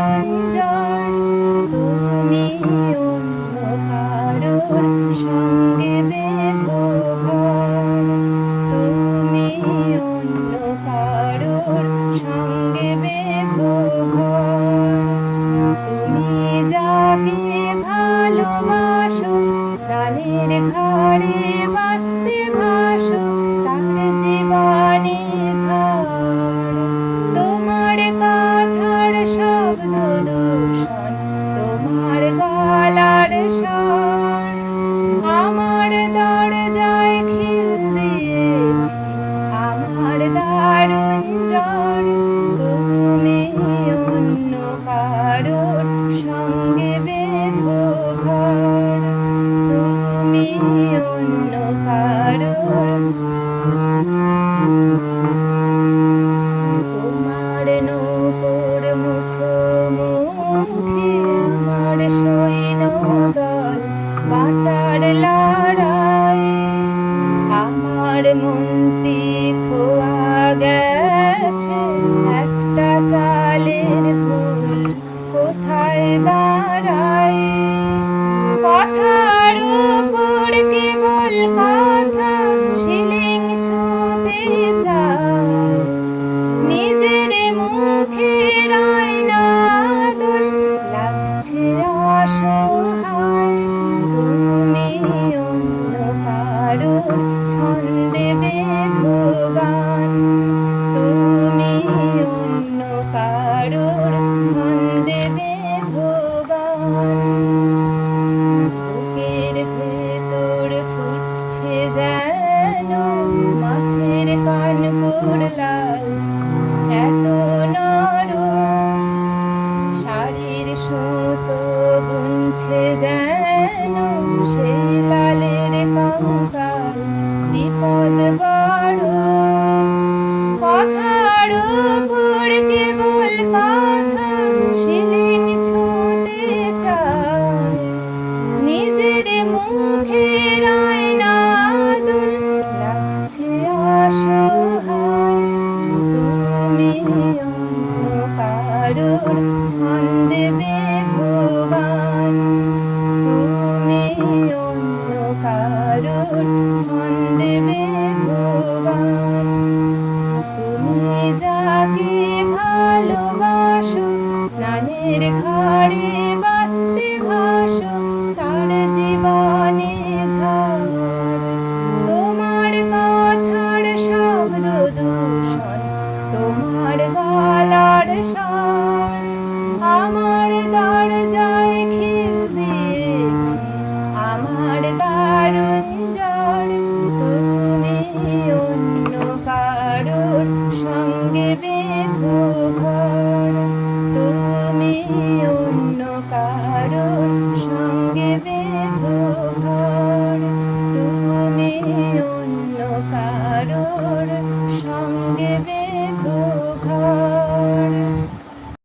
রঞ্জন, তুমি অন্য কারোর সঙ্গে বেঁধো ঘর, তুমি অন্য কারোর সঙ্গে বেঁধো ঘর। তুমি যাকে ভালোবাসো স্নানের ঘাড়ে বাঁচতে ভাসো, তার জীবনে ঝড়। তোমার কথার শব্দ দূষণ, তোমার গলার স্বর, আমার দরজায় খিল দিয়েছি আমার দারুণ জ্বর। তুমি অন্য কারোর সঙ্গে বেঁধো ঘর, তুমি অন্য কারোর। তোমার নৌকোর মুখোমুখি আমার সৈন্যদল, বাঁচার লড়াই। আমার মন্ত্রী খোয়া গেছে একটা চালের ভুল, কোথায় দাঁড়ায়? কথার উপর কেবল কথা, শিলিং ছুঁতে চায়, নিজের মুখের আয়না দুল লাগছে অসহায়। তুমি অন্য কারোর ছন্দে বেঁধো গান, তুমি অন্য কারোর ছন্দে বেঁধো গান। বুকের ভেতর ফুটছে যেন মাছের কানপুর লাল, এত নরম শাড়ির সুতো গুনছে যেন সেই লালের কঙ্কাল। বিপদ বড়, কথার উপর কেবল কথা, শিলিং ছুঁতে চায়, নিজের মুখের আয়না দুল লাগছে অসহায়। তুমি অন্য কারোর ছন্দে বেঁধো গান, তুমি অন্য কারোর ছন্দে বেঁধো গান। তুমি যাকে ভালোবাসো স্নানের ঘাটে